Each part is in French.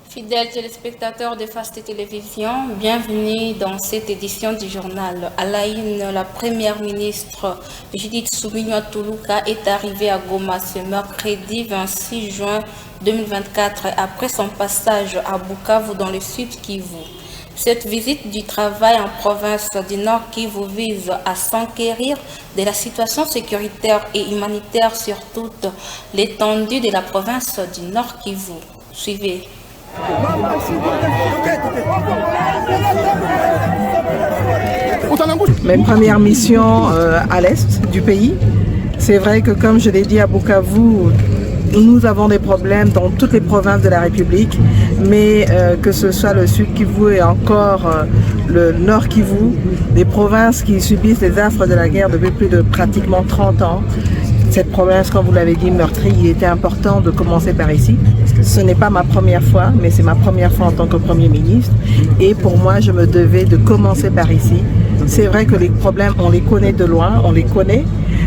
Fidèles téléspectateurs de Fast Télévision, bienvenue dans cette édition du journal. À la une, la première ministre Judith Suminwa Tuluka est arrivée à Goma ce mercredi 26 juin 2024 après son passage à Bukavu dans le sud Kivu. Cette visite du travail en province du Nord Kivu vise à s'enquérir de la situation sécuritaire et humanitaire sur toute l'étendue de la province du Nord Kivu. Suivez. Mes premières missions à l'est du pays, c'est vrai que comme je l'ai dit à Bukavu, nous avons des problèmes dans toutes les provinces de la République, mais que ce soit le sud Kivu et encore le nord Kivu, des provinces qui subissent les affres de la guerre depuis plus de pratiquement 30 ans. Cette province, comme vous l'avez dit, meurtrie, il était important de commencer par ici. Ce n'est pas ma première fois, mais c'est ma première fois en tant que Premier ministre. Et pour moi, je me devais de commencer par ici. C'est vrai que les problèmes, on les connaît de loin, on les connaît,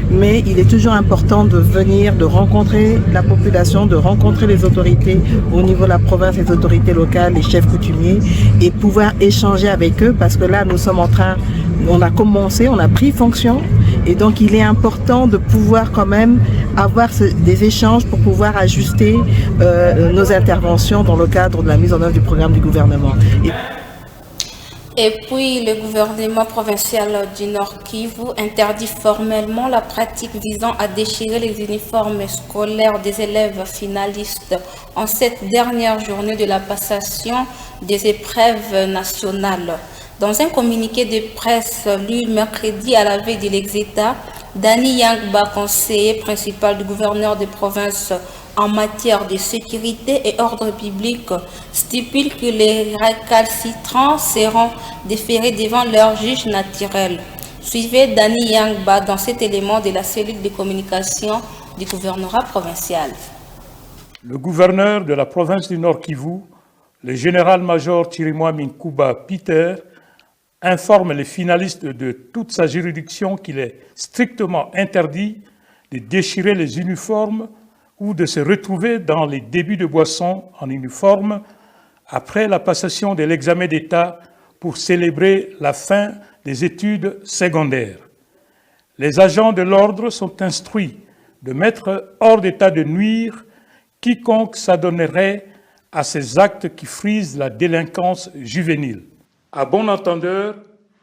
mais il est toujours important de venir, de rencontrer la population, de rencontrer les autorités au niveau de la province, les autorités locales, les chefs coutumiers, et pouvoir échanger avec eux, parce que là, nous sommes en train, on a commencé, on a pris fonction, et donc il est important de pouvoir quand même avoir des échanges pour pouvoir ajuster nos interventions dans le cadre de la mise en œuvre du programme du gouvernement. Et puis, le gouvernement provincial du Nord Kivu interdit formellement la pratique visant à déchirer les uniformes scolaires des élèves finalistes en cette dernière journée de la passation des épreuves nationales. Dans un communiqué de presse lu mercredi à la veille de l'exéta, Dani Yangba, conseiller principal du gouverneur de province en matière de sécurité et ordre public, stipule que les récalcitrants seront déférés devant leur juge naturel. Suivez Dani Yangba dans cet élément de la cellule de communication du gouvernorat provincial. Le gouverneur de la province du Nord Kivu, le général-major Chirimwami Nkuba Peter, informe les finalistes de toute sa juridiction qu'il est strictement interdit de déchirer les uniformes ou de se retrouver dans les débits de boissons en uniforme après la passation de l'examen d'État pour célébrer la fin des études secondaires. Les agents de l'ordre sont instruits de mettre hors d'état de nuire quiconque s'adonnerait à ces actes qui frisent la délinquance juvénile. À bon entendeur,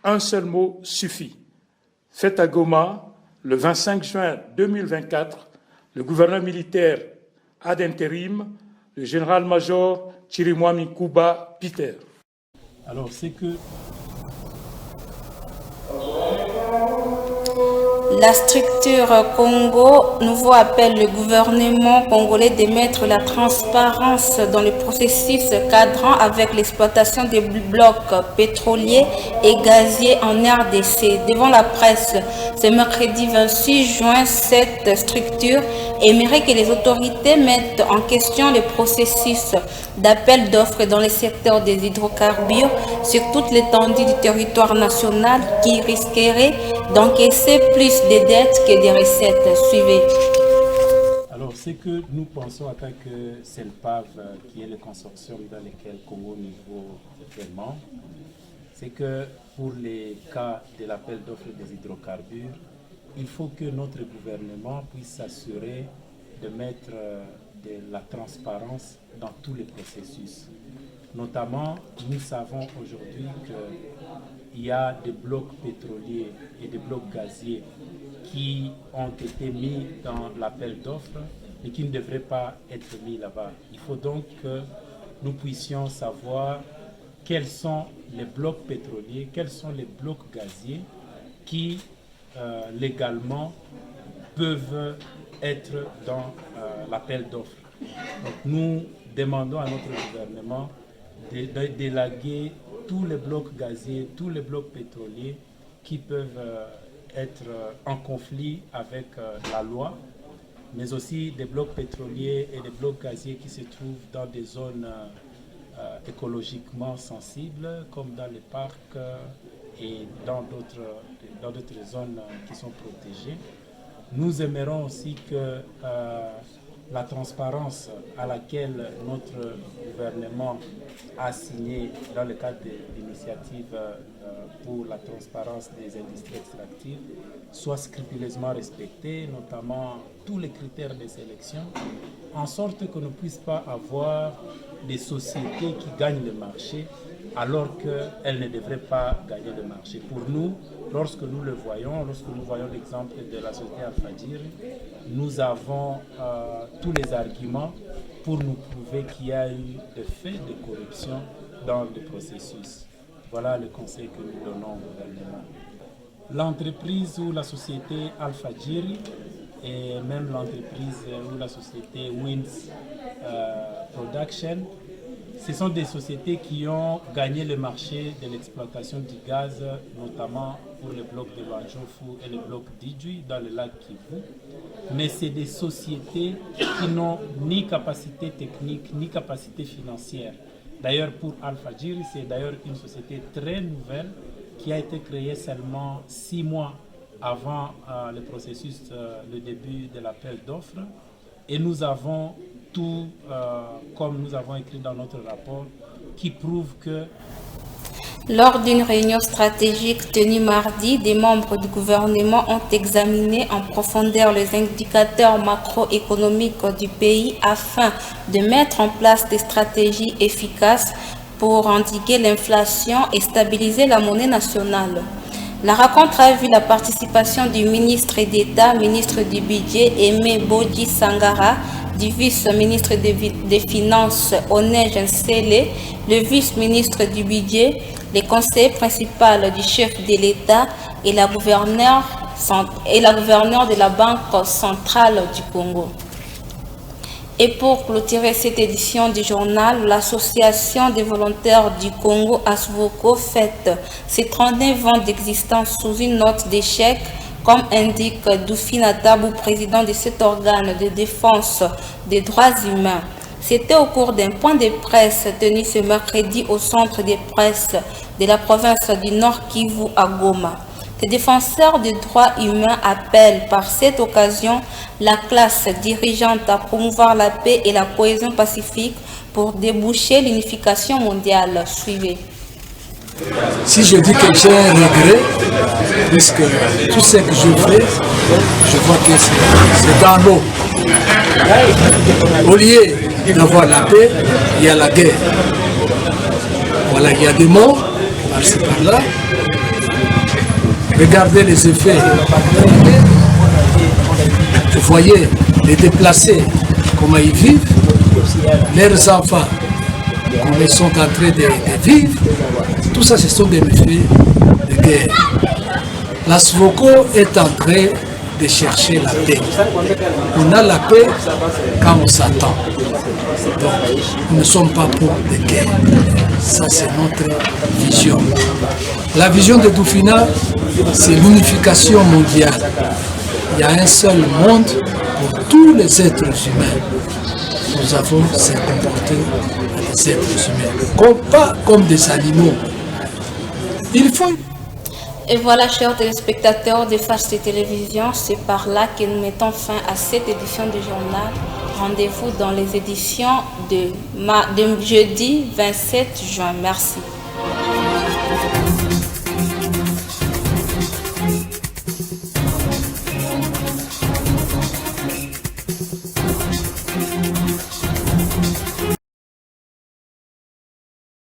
un seul mot suffit. Fait à Goma, le 25 juin 2024, le gouverneur militaire ad intérim, le général-major Chirimwami Nkuba Peter. Alors, c'est que la structure Congo Nouveau appelle le gouvernement congolais de mettre la transparence dans le processus cadrant avec l'exploitation des blocs pétroliers et gaziers en RDC. Devant la presse, ce mercredi 26 juin, cette structure aimerait que les autorités mettent en question le processus d'appel d'offres dans le secteur des hydrocarbures sur toute l'étendue du territoire national qui risquerait d'encaisser plus de dettes que des recettes. Suivez. Alors, ce que nous pensons en tant que CELPAV, qui est le consortium dans lequel Congo Nouveau est membre, c'est que pour les cas de l'appel d'offres des hydrocarbures, il faut que notre gouvernement puisse s'assurer de mettre de la transparence dans tous les processus. Notamment, nous savons aujourd'hui qu'il y a des blocs pétroliers et des blocs gaziers qui ont été mis dans l'appel d'offres, mais qui ne devraient pas être mis là-bas. Il faut donc que nous puissions savoir quels sont les blocs pétroliers, quels sont les blocs gaziers qui légalement peuvent être dans l'appel d'offres. Donc nous demandons à notre gouvernement d'élaguer tous les blocs gaziers, tous les blocs pétroliers qui peuvent être en conflit avec la loi, mais aussi des blocs pétroliers et des blocs gaziers qui se trouvent dans des zones écologiquement sensibles, comme dans les parcs et dans d'autres zones qui sont protégées. Nous aimerons aussi que la transparence à laquelle notre gouvernement a signé dans le cadre de l'initiative pour la transparence des industries extractives soit scrupuleusement respectée, notamment tous les critères de sélection, en sorte qu'on ne puisse pas avoir des sociétés qui gagnent le marché alors qu'elles ne devraient pas gagner le marché. Pour nous, lorsque nous le voyons, lorsque nous voyons l'exemple de la société Alfadjiri, nous avons tous les arguments pour nous prouver qu'il y a eu des faits de corruption dans le processus. Voilà le conseil que nous donnons au gouvernement. L'entreprise ou la société Alfadjiri et même l'entreprise ou la société Wins Production, ce sont des sociétés qui ont gagné le marché de l'exploitation du gaz, notamment pour le bloc de Banjofu et le bloc d'Idjui dans le lac Kivu. Mais c'est des sociétés qui n'ont ni capacité technique ni capacité financière. D'ailleurs, pour Alfadjiri, c'est d'ailleurs une société très nouvelle qui a été créée seulement 6 mois avant le processus, le début de l'appel d'offres. Et nous avons tout, comme nous avons écrit dans notre rapport, qui prouve que... Lors d'une réunion stratégique tenue mardi, des membres du gouvernement ont examiné en profondeur les indicateurs macroéconomiques du pays afin de mettre en place des stratégies efficaces pour endiguer l'inflation et stabiliser la monnaie nationale. La rencontre a vu la participation du ministre d'État, ministre du Budget, Aimé Bodji Sangara, du vice-ministre des Finances, Onej Nsele, le vice-ministre du Budget, les conseillers principaux du chef de l'État et la gouverneure de la Banque centrale du Congo. Et pour clôturer cette édition du journal, l'Association des volontaires du Congo, ASVOCO, fête ses 39 ans d'existence sous une note d'échec, comme indique Doufina Tabou, président de cet organe de défense des droits humains. C'était au cours d'un point de presse tenu ce mercredi au centre de presse de la province du Nord Kivu à Goma. Les défenseurs des droits humains appellent par cette occasion la classe dirigeante à promouvoir la paix et la cohésion pacifique pour déboucher l'unification mondiale. Suivez. Si je dis que j'ai un regret, puisque tout ce que je fais, je vois que c'est dans l'eau. Au lieu d'avoir la paix, il y a la guerre. Voilà, il y a des morts, par-ci par-là. Regardez les effets. Vous voyez les déplacés, comment ils vivent, leurs enfants, comment ils sont en train de vivre. Tout ça, ce sont des effets de guerre. La SVOCO est en train de chercher la paix. On a la paix quand on s'attend. Donc, nous ne sommes pas pour des guerres. Ça, c'est notre vision. La vision de Doufina, c'est l'unification mondiale. Il y a un seul monde pour tous les êtres humains. Nous avons ces comportements des êtres humains, pas comme des animaux. Il faut... Et voilà, chers téléspectateurs de Flash Télévision, c'est par là que nous mettons fin à cette édition du journal. Rendez-vous dans les éditions de jeudi 27 juin. Merci.